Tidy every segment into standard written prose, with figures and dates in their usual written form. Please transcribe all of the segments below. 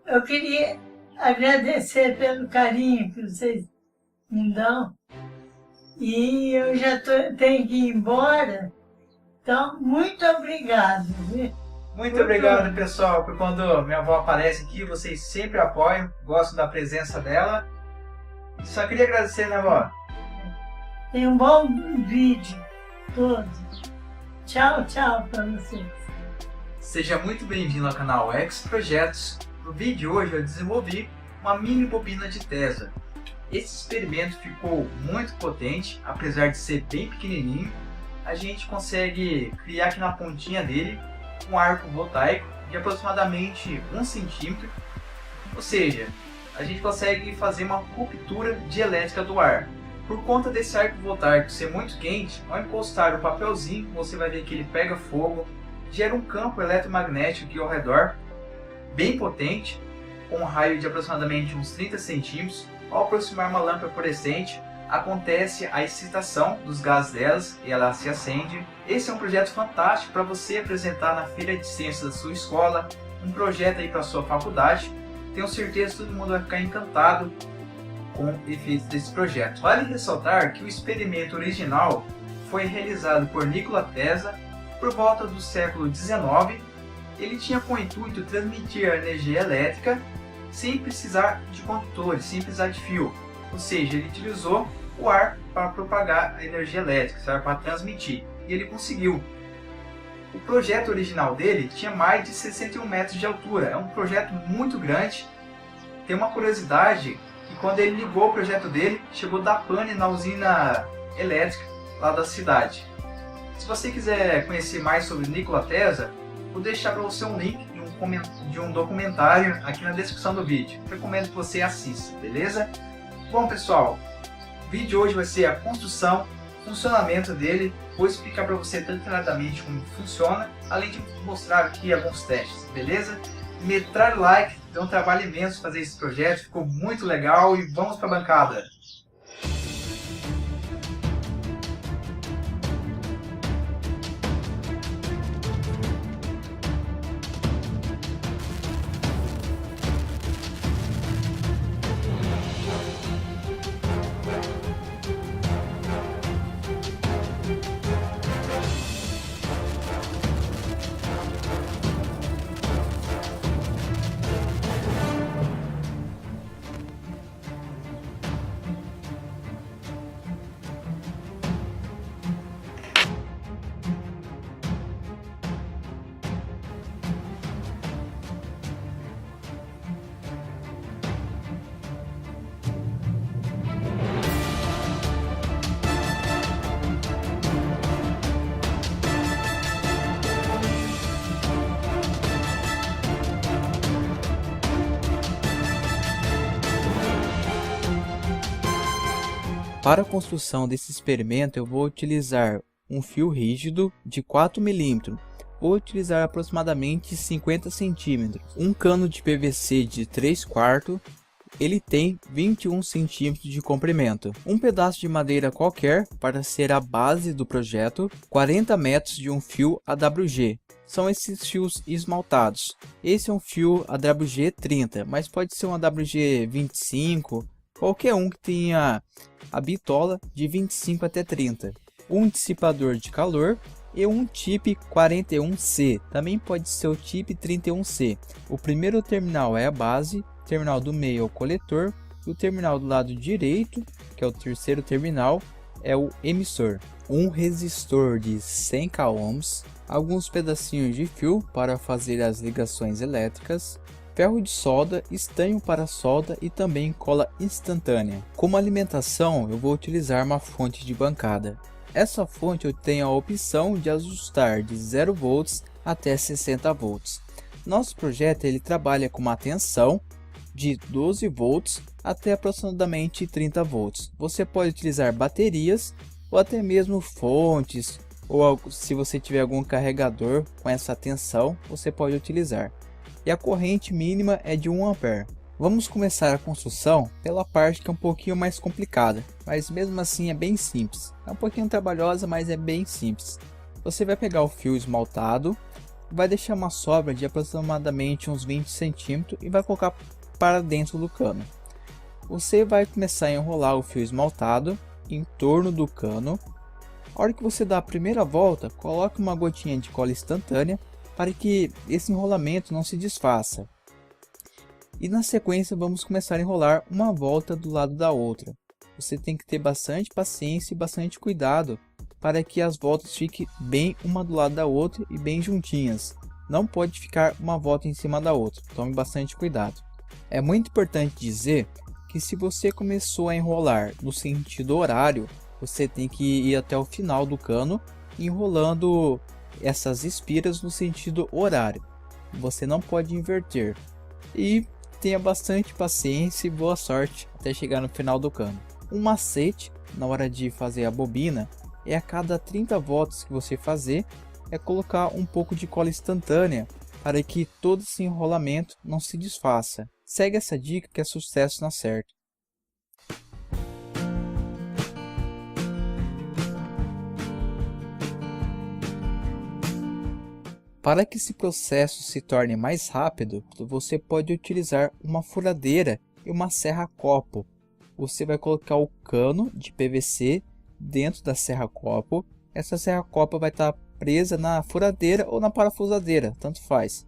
Eu queria agradecer pelo carinho que vocês me dão. E eu já tenho que ir embora. Então, muito obrigado. Viu? Muito obrigado, pessoal, por quando minha avó aparece aqui, vocês sempre apoiam, gostam da presença dela. Só queria agradecer, né, vó? Tem um bom vídeo todo. Tchau, tchau para vocês. Seja muito bem-vindo ao canal X Projetos. No vídeo de hoje eu desenvolvi uma mini bobina de Tesla. Esse experimento ficou muito potente, apesar de ser bem pequenininho. A gente consegue criar aqui na pontinha dele um arco voltaico de aproximadamente 1 centímetro, ou seja, a gente consegue fazer uma ruptura dielétrica do ar. Por conta desse arco voltaico ser muito quente, ao encostar o papelzinho, você vai ver que ele pega fogo, gera um campo eletromagnético aqui ao redor, bem potente, com um raio de aproximadamente uns 30 centímetros. Ao aproximar uma lâmpada fluorescente, acontece a excitação dos gases delas e ela se acende. Esse é um projeto fantástico para você apresentar na feira de ciências da sua escola, um projeto aí para a sua faculdade. Tenho certeza que todo mundo vai ficar encantado com o efeito desse projeto. Vale ressaltar que o experimento original foi realizado por Nikola Tesla por volta do século XIX. Ele tinha como intuito transmitir a energia elétrica sem precisar de condutores, sem precisar de fio. Ou seja, ele utilizou o ar para propagar a energia elétrica, sabe, para transmitir. E ele conseguiu. O projeto original dele tinha mais de 61 metros de altura. É um projeto muito grande. Tem uma curiosidade que quando ele ligou o projeto dele, chegou a dar pane na usina elétrica lá da cidade. Se você quiser conhecer mais sobre Nikola Tesla, vou deixar para você um link de um documentário aqui na descrição do vídeo. Recomendo que você assista, beleza? Bom, pessoal, o vídeo de hoje vai ser a construção, funcionamento dele. Vou explicar para você detalhadamente como funciona, além de mostrar aqui alguns testes, beleza? Metade like, deu um trabalho imenso fazer esse projeto, ficou muito legal e vamos para a bancada! Para a construção desse experimento eu vou utilizar um fio rígido de 4 mm. Vou utilizar aproximadamente 50 cm. Um cano de PVC de 3/4. Ele tem 21 cm de comprimento. Um pedaço de madeira qualquer para ser a base do projeto. 40 metros de um fio AWG. São esses fios esmaltados. Esse é um fio AWG 30, mas pode ser um AWG 25. Qualquer um que tenha a bitola de 25 até 30. Um dissipador de calor e um TIP 41C. Também pode ser o TIP 31C. O primeiro terminal é a base, o terminal do meio é o coletor, e o terminal do lado direito, que é o terceiro terminal, é o emissor. Um resistor de 100 k ohms, alguns pedacinhos de fio para fazer as ligações elétricas, ferro de solda, estanho para solda e também cola instantânea. Como alimentação eu vou utilizar uma fonte de bancada. Essa fonte eu tenho a opção de ajustar de 0 volts até 60 volts. Nosso projeto ele trabalha com uma tensão de 12 volts até aproximadamente 30 volts. Você pode utilizar baterias ou até mesmo fontes, ou se você tiver algum carregador com essa tensão você pode utilizar. E a corrente mínima é de 1 ampere. Vamos começar a construção pela parte que é um pouquinho mais complicada, mas mesmo assim é bem simples. É um pouquinho trabalhosa, mas é bem simples. Você vai pegar o fio esmaltado, vai deixar uma sobra de aproximadamente uns 20 centímetros e vai colocar para dentro do cano. Você vai começar a enrolar o fio esmaltado em torno do cano. A hora que você dá a primeira volta, coloque uma gotinha de cola instantânea para que esse enrolamento não se desfaça. E na sequência vamos começar a enrolar uma volta do lado da outra. Você tem que ter bastante paciência e bastante cuidado para que as voltas fiquem bem uma do lado da outra e bem juntinhas. Não pode ficar uma volta em cima da outra, tome bastante cuidado. É muito importante dizer que se você começou a enrolar no sentido horário, você tem que ir até o final do cano enrolando essas espiras no sentido horário. Você não pode inverter. E tenha bastante paciência e boa sorte até chegar no final do cano. Um macete na hora de fazer a bobina é a cada 30 voltas que você fazer, é colocar um pouco de cola instantânea para que todo esse enrolamento não se desfaça. Segue essa dica que é sucesso na certa. Para que esse processo se torne mais rápido, você pode utilizar uma furadeira e uma serra-copo. Você vai colocar o cano de PVC dentro da serra-copo. Essa serra-copo vai estar presa na furadeira ou na parafusadeira, tanto faz.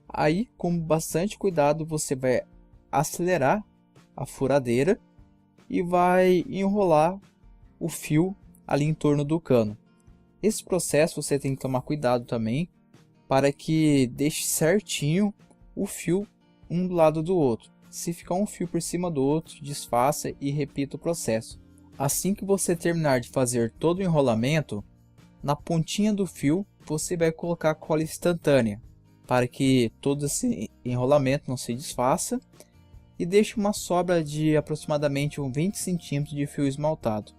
Aí, com bastante cuidado, você vai acelerar a furadeira e vai enrolar o fio ali em torno do cano. Esse processo você tem que tomar cuidado também para que deixe certinho o fio um do lado do outro. Se ficar um fio por cima do outro, desfaça e repita o processo. Assim que você terminar de fazer todo o enrolamento, na pontinha do fio você vai colocar cola instantânea para que todo esse enrolamento não se desfaça e deixe uma sobra de aproximadamente uns 20 centímetros de fio esmaltado.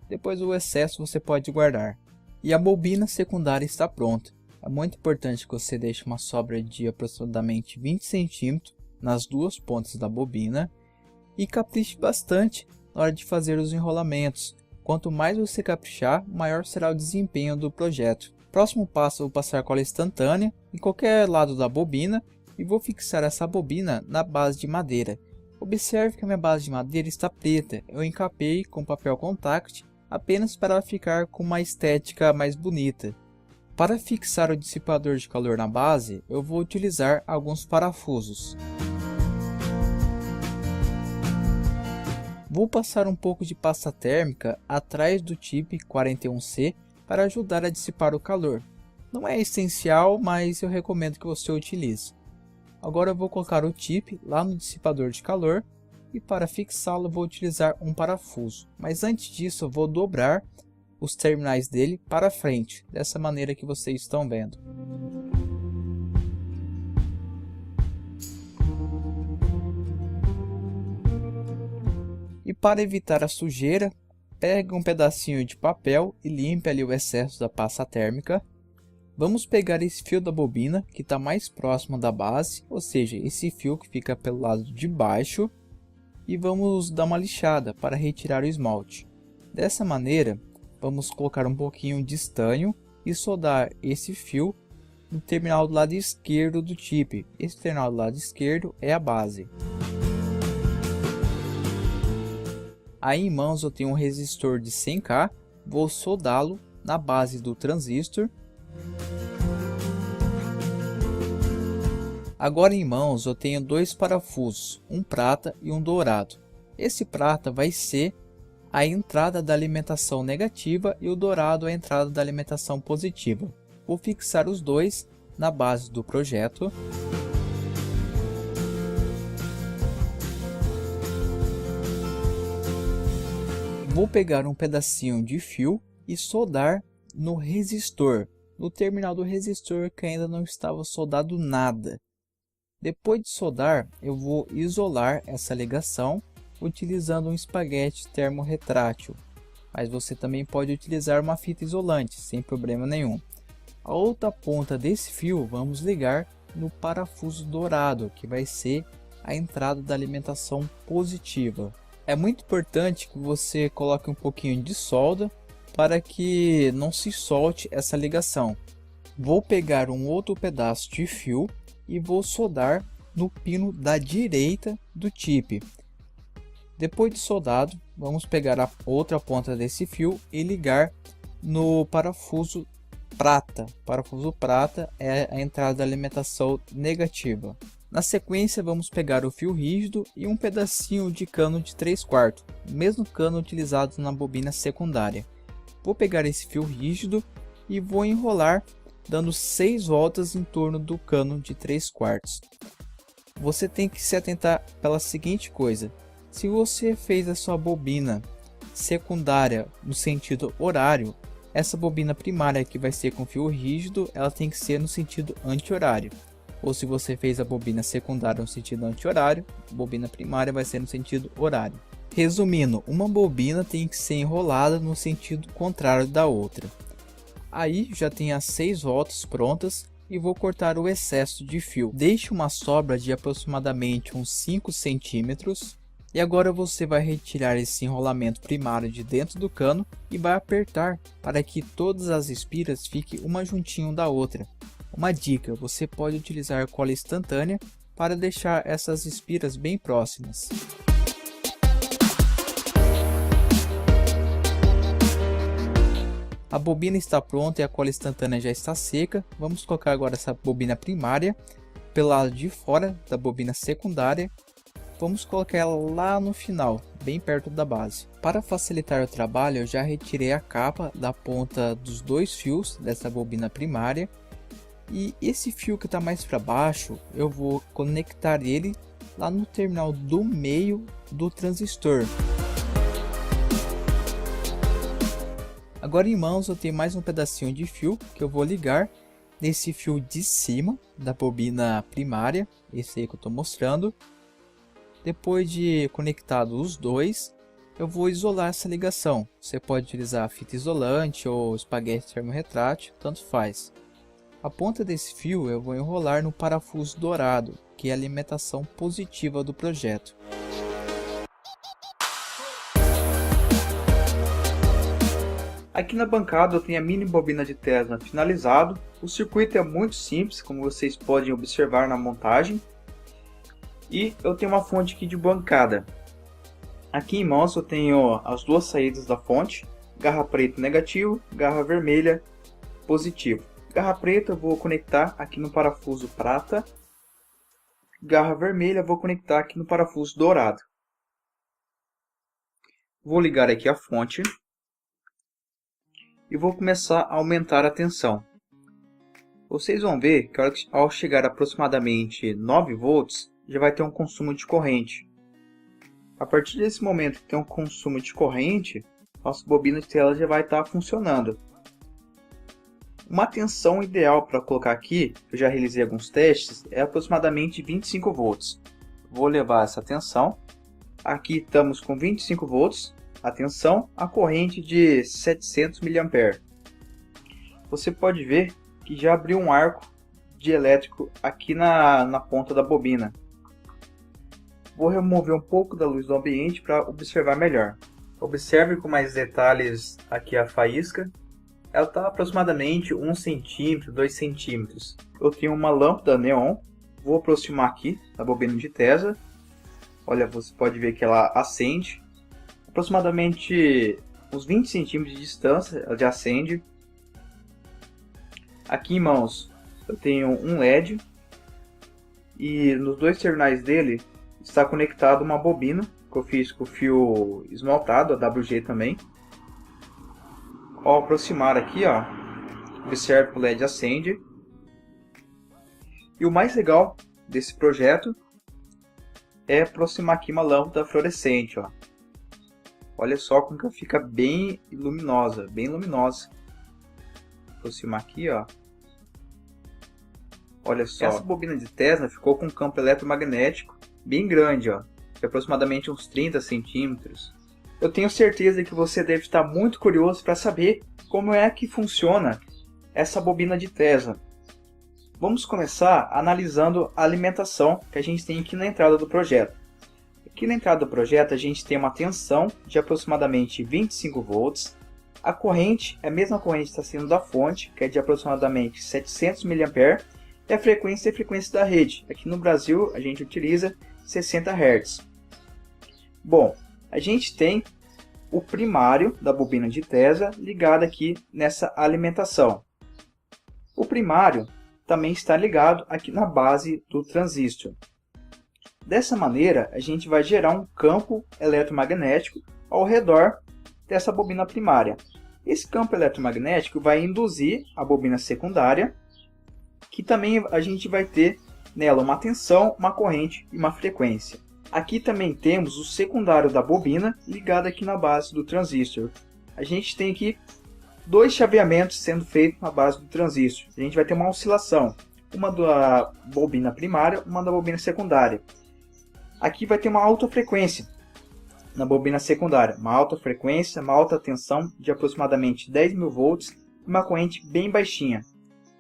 Depois o excesso você pode guardar. E a bobina secundária está pronta. É muito importante que você deixe uma sobra de aproximadamente 20 centímetros nas duas pontas da bobina e capriche bastante na hora de fazer os enrolamentos. Quanto mais você caprichar, maior será o desempenho do projeto. Próximo passo, eu vou passar cola instantânea em qualquer lado da bobina e vou fixar essa bobina na base de madeira. Observe que a minha base de madeira está preta, eu encapei com papel contact apenas para ela ficar com uma estética mais bonita. Para fixar o dissipador de calor na base, eu vou utilizar alguns parafusos. Vou passar um pouco de pasta térmica atrás do TIP 41C para ajudar a dissipar o calor. Não é essencial, mas eu recomendo que você utilize. Agora eu vou colocar o TIP lá no dissipador de calor e para fixá-lo vou utilizar um parafuso. Mas antes disso eu vou dobrar os terminais dele para frente, dessa maneira que vocês estão vendo. E para evitar a sujeira, pegue um pedacinho de papel e limpe ali o excesso da pasta térmica. Vamos pegar esse fio da bobina que está mais próximo da base, ou seja, esse fio que fica pelo lado de baixo, e vamos dar uma lixada para retirar o esmalte. Dessa maneira, vamos colocar um pouquinho de estanho e soldar esse fio no terminal do lado esquerdo do TIP. Esse terminal do lado esquerdo é a base. Aí em mãos eu tenho um resistor de 100K, vou soldá-lo na base do transistor. Agora em mãos eu tenho dois parafusos, um prata e um dourado. Esse prata vai ser a entrada da alimentação negativa e o dourado a entrada da alimentação positiva. Vou fixar os dois na base do projeto. Vou pegar um pedacinho de fio e soldar no resistor, no terminal do resistor que ainda não estava soldado nada. Depois de soldar, eu vou isolar essa ligação utilizando um espaguete termorretrátil, mas você também pode utilizar uma fita isolante, sem problema nenhum. A outra ponta desse fio vamos ligar no parafuso dourado, que vai ser a entrada da alimentação positiva. É muito importante que você coloque um pouquinho de solda para que não se solte essa ligação. Vou pegar um outro pedaço de fio e vou soldar no pino da direita do chip. Depois de soldado, vamos pegar a outra ponta desse fio e ligar no parafuso prata. Parafuso prata é a entrada da alimentação negativa. Na sequência, vamos pegar o fio rígido e um pedacinho de cano de 3/4, mesmo cano utilizado na bobina secundária. Vou pegar esse fio rígido e vou enrolar dando 6 voltas em torno do cano de 3/4. Você tem que se atentar pela seguinte coisa: se você fez a sua bobina secundária no sentido horário, essa bobina primária que vai ser com fio rígido, ela tem que ser no sentido anti-horário. Ou se você fez a bobina secundária no sentido anti-horário, a bobina primária vai ser no sentido horário. Resumindo, uma bobina tem que ser enrolada no sentido contrário da outra. Aí já tem as 6 voltas prontas e vou cortar o excesso de fio. Deixe uma sobra de aproximadamente uns 5 centímetros. E agora você vai retirar esse enrolamento primário de dentro do cano e vai apertar para que todas as espiras fiquem uma juntinho da outra. Uma dica: você pode utilizar cola instantânea para deixar essas espiras bem próximas. A bobina está pronta e a cola instantânea já está seca. Vamos colocar agora essa bobina primária pelo lado de fora da bobina secundária. Vamos colocar ela lá no final, bem perto da base. Para facilitar o trabalho, eu já retirei a capa da ponta dos 2 fios dessa bobina primária. E esse fio que está mais para baixo, eu vou conectar ele lá no terminal do meio do transistor. Agora em mãos eu tenho mais um pedacinho de fio que eu vou ligar nesse fio de cima da bobina primária, esse aí que eu estou mostrando. Depois de conectado os dois, eu vou isolar essa ligação. Você pode utilizar fita isolante ou espaguete termorretrátil, tanto faz. A ponta desse fio eu vou enrolar no parafuso dourado, que é a alimentação positiva do projeto. Aqui na bancada eu tenho a mini bobina de Tesla finalizado. O circuito é muito simples, como vocês podem observar na montagem. E eu tenho uma fonte aqui de bancada. Aqui em mãos eu tenho as 2 saídas da fonte, garra preta negativo, garra vermelha positivo. Garra preta eu vou conectar aqui no parafuso prata, garra vermelha eu vou conectar aqui no parafuso dourado. Vou ligar aqui a fonte e vou começar a aumentar a tensão. Vocês vão ver que ao chegar a aproximadamente 9 volts, já vai ter um consumo de corrente. A partir desse momento que tem um consumo de corrente, nossa bobina de tela já vai estar funcionando. Uma tensão ideal para colocar aqui, eu já realizei alguns testes, é aproximadamente 25 volts. Vou levar essa tensão. Aqui estamos com 25 volts. A tensão, a corrente de 700 mA. Você pode ver que já abriu um arco de elétrico aqui na ponta da bobina. Vou remover um pouco da luz do ambiente para observar melhor. Observe com mais detalhes aqui a faísca. Ela está aproximadamente 1 cm, 2 cm. Eu tenho uma lâmpada neon. Vou aproximar aqui da bobina de Tesla. Olha, você pode ver que ela acende. Aproximadamente uns 20 cm de distância ela já acende. Aqui em mãos eu tenho um LED. E nos 2 terminais dele está conectado uma bobina que eu fiz com fio esmaltado, a WG também. Ao aproximar aqui, ó, observe que o LED acende. E o mais legal desse projeto é aproximar aqui uma lâmpada fluorescente, ó. Olha só como que ela fica bem luminosa, bem luminosa. Aproximar aqui, ó. Olha só, essa bobina de Tesla ficou com um campo eletromagnético bem grande, ó, de aproximadamente uns 30 centímetros. Eu tenho certeza que você deve estar muito curioso para saber como é que funciona essa bobina de Tesla. Vamos começar analisando a alimentação que a gente tem aqui na entrada do projeto. Aqui na entrada do projeto a gente tem uma tensão de aproximadamente 25 volts. A corrente é a mesma corrente que está saindo da fonte, que é de aproximadamente 700 mA, e a frequência é a frequência da rede. Aqui no Brasil a gente utiliza 60 Hz. Bom, a gente tem o primário da bobina de Tesla ligado aqui nessa alimentação. O primário também está ligado aqui na base do transistor. Dessa maneira, a gente vai gerar um campo eletromagnético ao redor dessa bobina primária. Esse campo eletromagnético vai induzir a bobina secundária, que também a gente vai ter nela uma tensão, uma corrente e uma frequência. Aqui também temos o secundário da bobina ligado aqui na base do transistor. A gente tem aqui dois chaveamentos sendo feitos na base do transistor. A gente vai ter uma oscilação, uma da bobina primária, uma da bobina secundária. Aqui vai ter uma alta frequência na bobina secundária, uma alta frequência, uma alta tensão de aproximadamente 10.000 volts e uma corrente bem baixinha.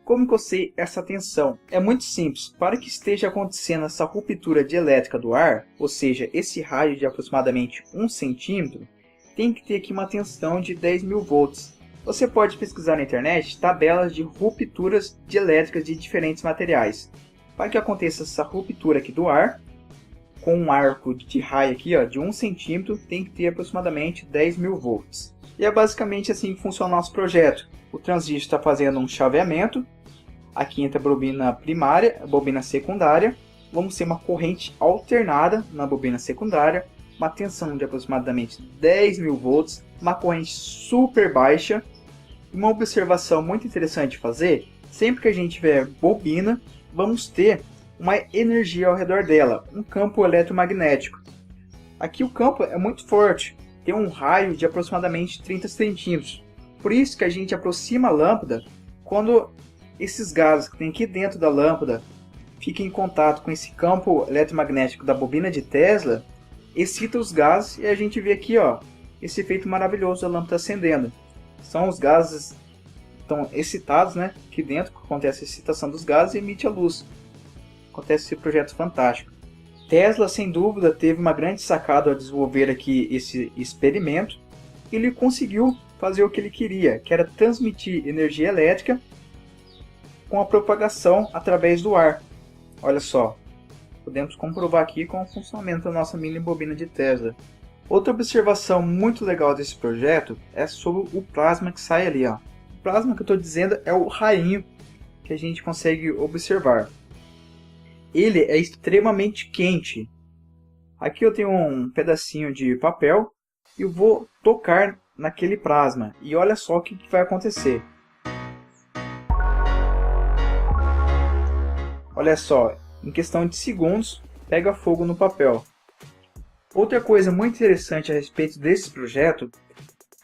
Como que eu sei essa tensão? É muito simples. Para que esteja acontecendo essa ruptura dielétrica do ar, ou seja, esse raio de aproximadamente 1 centímetro, tem que ter aqui uma tensão de 10.000 volts. Você pode pesquisar na internet tabelas de rupturas dielétricas de diferentes materiais. Para que aconteça essa ruptura aqui do ar, com um arco de raio aqui, de 1 centímetro, tem que ter aproximadamente 10.000 volts. E é basicamente assim que funciona o nosso projeto. O transistor está fazendo um chaveamento, aqui entre a bobina primária e a bobina secundária. Vamos ter uma corrente alternada na bobina secundária, uma tensão de aproximadamente 10.000 volts, uma corrente super baixa. Uma observação muito interessante de fazer, sempre que a gente tiver bobina, vamos ter uma energia ao redor dela, um campo eletromagnético. Aqui o campo é muito forte, tem um raio de aproximadamente 30 centímetros. Por isso que a gente aproxima a lâmpada, quando esses gases que tem aqui dentro da lâmpada ficam em contato com esse campo eletromagnético da bobina de Tesla, excita os gases e a gente vê aqui esse efeito maravilhoso da lâmpada acendendo. São os gases estão excitados, aqui dentro acontece a excitação dos gases e emite a luz. Acontece esse projeto fantástico. Tesla, sem dúvida, teve uma grande sacada ao desenvolver aqui esse experimento. Ele conseguiu fazer o que ele queria, que era transmitir energia elétrica com a propagação através do ar. Olha só, podemos comprovar aqui com o funcionamento da nossa mini bobina de Tesla. Outra observação muito legal desse projeto é sobre o plasma que sai ali. O plasma que eu estou dizendo é o rainho que a gente consegue observar. Ele é extremamente quente. Aqui eu tenho um pedacinho de papel e eu vou tocar naquele plasma. E olha só o que vai acontecer. Olha só, em questão de segundos, pega fogo no papel. Outra coisa muito interessante a respeito desse projeto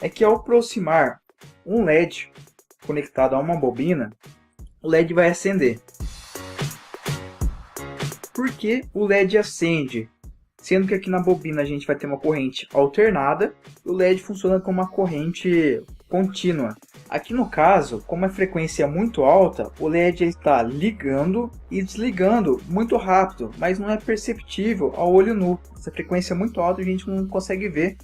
é que ao aproximar um LED conectado a uma bobina, o LED vai acender. Por que o LED acende? Sendo que aqui na bobina a gente vai ter uma corrente alternada e o LED funciona como uma corrente contínua. Aqui no caso, como a frequência é muito alta, o LED está ligando e desligando muito rápido, mas não é perceptível ao olho nu. Essa frequência é muito alta e a gente não consegue ver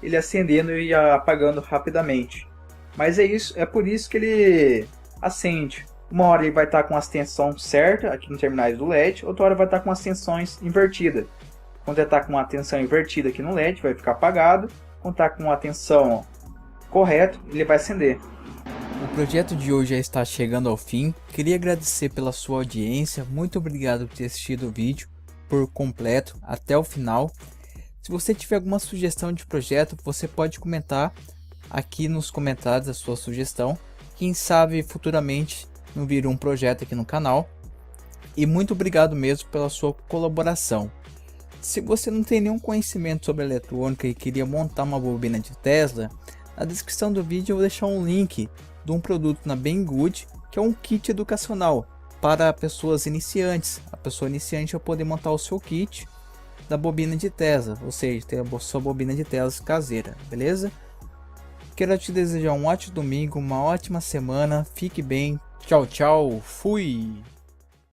ele acendendo e apagando rapidamente. Mas é por isso que ele acende. Uma hora ele vai estar com as tensões certas aqui nos terminais do LED, outra hora vai estar com as tensões invertidas. Quando ele está com a tensão invertida aqui no LED, vai ficar apagado. Quando está com a tensão correta, ele vai acender. O projeto de hoje já está chegando ao fim. Queria agradecer pela sua audiência. Muito obrigado por ter assistido o vídeo por completo até o final. Se você tiver alguma sugestão de projeto, você pode comentar aqui nos comentários a sua sugestão. Quem sabe futuramente não vir um projeto aqui no canal. E muito obrigado mesmo pela sua colaboração. Se você não tem nenhum conhecimento sobre eletrônica e queria montar uma bobina de Tesla, na descrição do vídeo eu vou deixar um link de um produto na Banggood, que é um kit educacional para pessoas iniciantes. A pessoa iniciante vai poder montar o seu kit da bobina de Tesla, ou seja, ter a sua bobina de Tesla caseira, beleza? Quero te desejar um ótimo domingo, uma ótima semana, fique bem, tchau, tchau, fui!